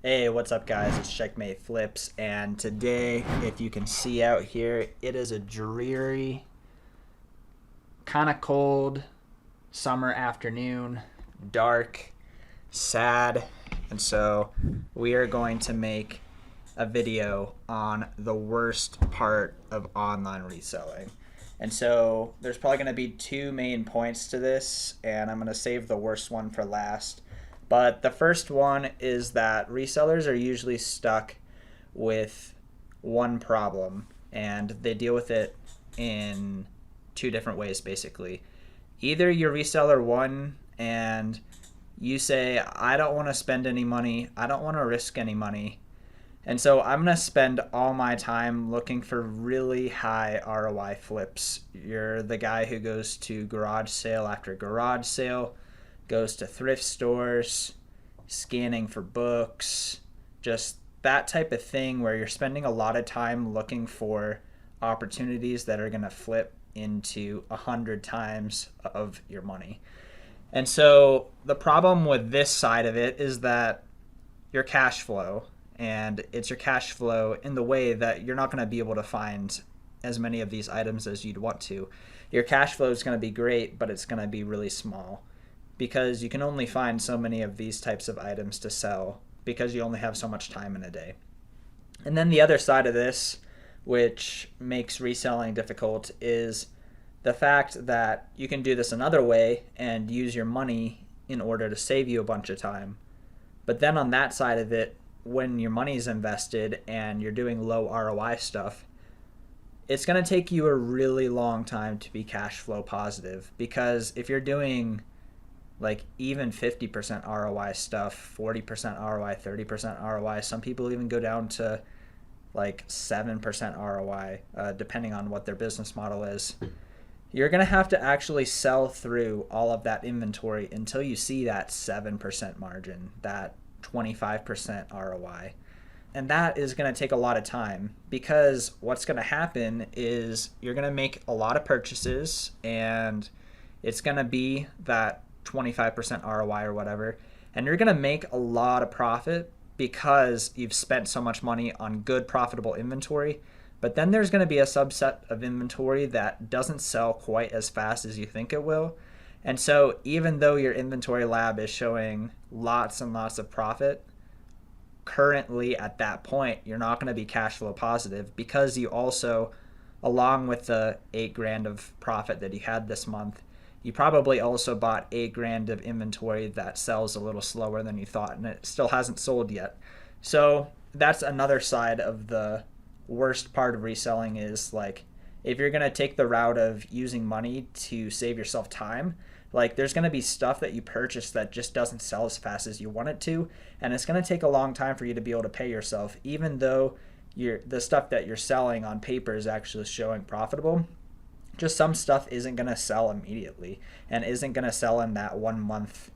Hey, what's up guys? It's 𝗪cie_𝗶𝗹, and today, if you can see out here, it is a dreary, kind of cold summer afternoon, dark, sad, and so we are going to make a video on the worst part of online reselling. And so there's probably going to be two main points to this, and I'm going to save the worst one for last. But the first one is that resellers are usually stuck with one problem, and they deal with it in two different ways, basically. Either you're reseller one and you say, I don't want to spend any money, I don't want to risk any money, and so I'm going to spend all my time looking for really high ROI flips. You're the guy who goes to garage sale after garage sale, goes to thrift stores, scanning for books, just that type of thing where you're spending a lot of time looking for opportunities that are going to flip into 100 times of your money. And so the problem with this side of it is that your cash flow, and it's your cash flow in the way that you're not going to be able to find as many of these items as you'd want to. Your cash flow is going to be great, but it's going to be really small, because you can only find so many of these types of items to sell because you only have so much time in a day. And then the other side of this, which makes reselling difficult, is the fact that you can do this another way and use your money in order to save you a bunch of time. But then on that side of it, when your money is invested and you're doing low ROI stuff, it's going to take you a really long time to be cash flow positive, because if you're doing like even 50% ROI stuff, 40% ROI, 30% ROI. Some people even go down to like 7% ROI, depending on what their business model is. You're going to have to actually sell through all of that inventory until you see that 7% margin, that 25% ROI. And that is going to take a lot of time, because what's going to happen is you're going to make a lot of purchases, and it's going to be that 25% ROI or whatever, and you're going to make a lot of profit because you've spent so much money on good profitable inventory. But then there's going to be a subset of inventory that doesn't sell quite as fast as you think it will. And so even though your inventory lab is showing lots and lots of profit, currently at that point you're not going to be cash flow positive, because you also, along with the $8,000 of profit that you had this month, you probably also bought $8,000 of inventory that sells a little slower than you thought, and it still hasn't sold yet. So that's another side of the worst part of reselling, is like, if you're going to take the route of using money to save yourself time, like there's going to be stuff that you purchase that just doesn't sell as fast as you want it to, and it's going to take a long time for you to be able to pay yourself, even though the stuff that you're selling on paper is actually showing profitable. Just some stuff isn't going to sell immediately, and isn't going to sell in that 1 month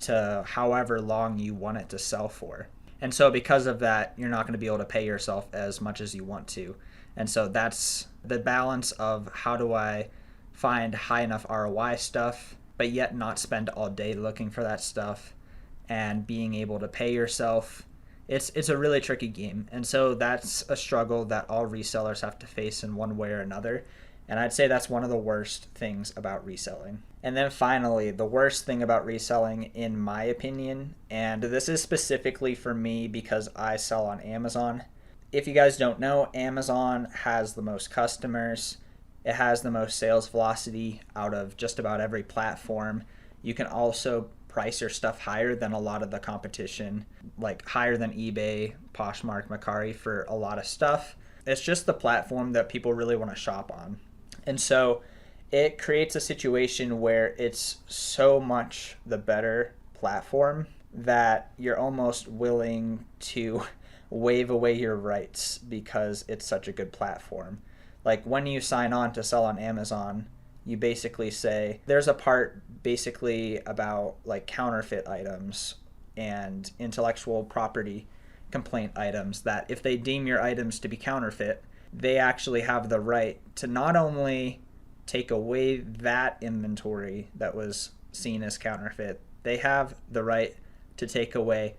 to however long you want it to sell for. And so because of that, you're not going to be able to pay yourself as much as you want to. And so that's the balance of, how do I find high enough ROI stuff, but yet not spend all day looking for that stuff, and being able to pay yourself. It's a really tricky game. And so that's a struggle that all resellers have to face in one way or another. And I'd say that's one of the worst things about reselling. And then finally, the worst thing about reselling, in my opinion, and this is specifically for me because I sell on Amazon. If you guys don't know, Amazon has the most customers. It has the most sales velocity out of just about every platform. You can also price your stuff higher than a lot of the competition, like higher than eBay, Poshmark, 𝗪𝗧 for a lot of stuff. It's just the platform that people really want to shop on. And so it creates a situation where it's so much the better platform that you're almost willing to waive away your rights because it's such a good platform. Like when you sign on to sell on Amazon, you basically say, there's a part basically about like counterfeit items and intellectual property complaint items, that if they deem your items to be counterfeit, they actually have the right to not only take away that inventory that was seen as counterfeit, they have the right to take away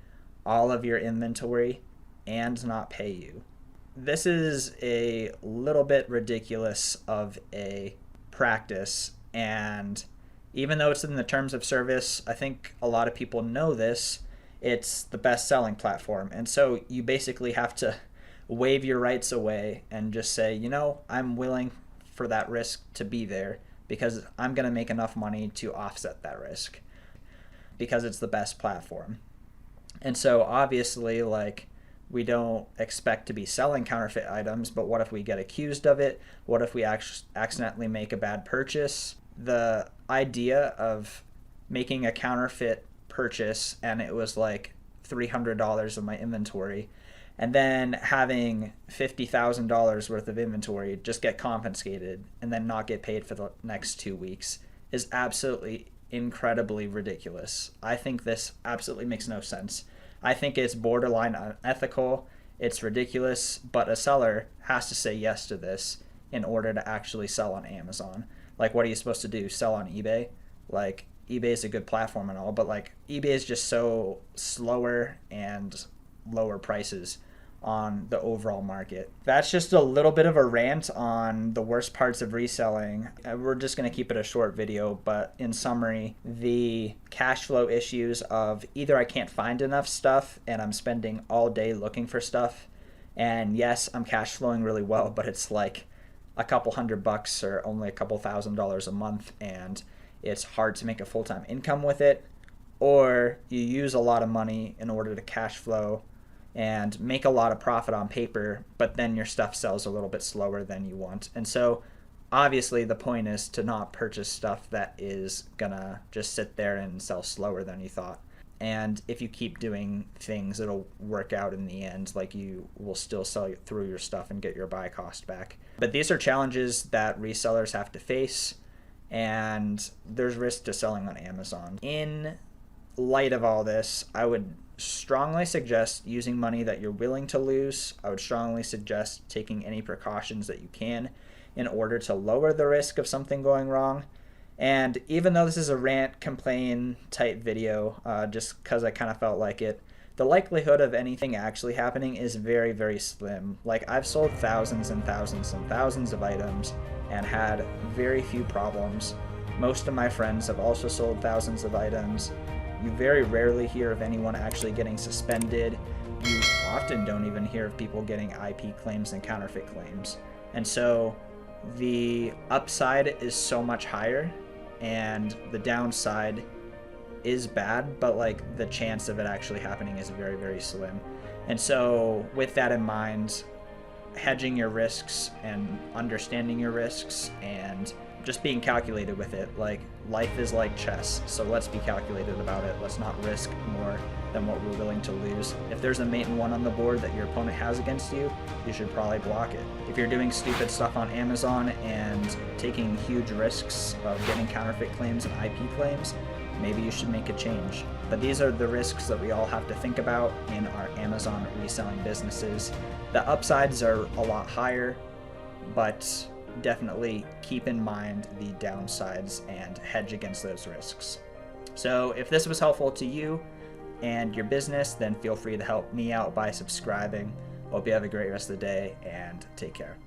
all of your inventory and not pay you. This is a little bit ridiculous of a practice, and even though it's in the terms of service, I think a lot of people know this, it's the best selling platform. And so you basically have to waive your rights away and just say, you know, I'm willing for that risk to be there because I'm going to make enough money to offset that risk because it's the best platform. And so obviously, like, we don't expect to be selling counterfeit items, but what if we get accused of it? What if we accidentally make a bad purchase? The idea of making a counterfeit purchase and it was like $300 of my inventory, and then having $50,000 worth of inventory just get confiscated and then not get paid for the next 2 weeks is absolutely incredibly ridiculous. I think this absolutely makes no sense. I think it's borderline unethical, it's ridiculous, but a seller has to say yes to this in order to actually sell on Amazon. Like, what are you supposed to do? Sell on eBay? Like, eBay is a good platform and all, but like eBay is just so slower and lower prices on the overall market. That's just a little bit of a rant on the worst parts of reselling. We're just going to keep it a short video, but in summary, the cash flow issues of either I can't find enough stuff and I'm spending all day looking for stuff, and yes, I'm cash flowing really well, but it's like a couple $100 or only a couple $1,000 a month, and it's hard to make a full-time income with it, or you use a lot of money in order to cash flow and make a lot of profit on paper, but then your stuff sells a little bit slower than you want. And so obviously the point is to not purchase stuff that is gonna just sit there and sell slower than you thought. And if you keep doing things, it'll work out in the end. Like, you will still sell through your stuff and get your buy cost back. But these are challenges that resellers have to face, and there's risk to selling on Amazon. In light of all this, I would strongly suggest using money that you're willing to lose. I would strongly suggest taking any precautions that you can in order to lower the risk of something going wrong. And even though this is a rant, complain type video, just because I kind of felt like it, the likelihood of anything actually happening is very, very slim. Like, I've sold thousands and thousands and thousands of items and had very few problems. Most of my friends have also sold thousands of items. You very rarely hear of anyone actually getting suspended. You often don't even hear of people getting IP claims and counterfeit claims. And so the upside is so much higher, and the downside is bad, but like the chance of it actually happening is very, very slim. And so with that in mind, hedging your risks and understanding your risks and just being calculated with it. Like, life is like chess, so let's be calculated about it. Let's not risk more than what we're willing to lose. If there's a mate and one on the board that your opponent has against you, you should probably block it. If you're doing stupid stuff on Amazon and taking huge risks of getting counterfeit claims and IP claims, maybe you should make a change. But these are the risks that we all have to think about in our Amazon reselling businesses. The upsides are a lot higher, but definitely keep in mind the downsides and hedge against those risks. So if this was helpful to you and your business, then feel free to help me out by subscribing. Hope you have a great rest of the day, and take care.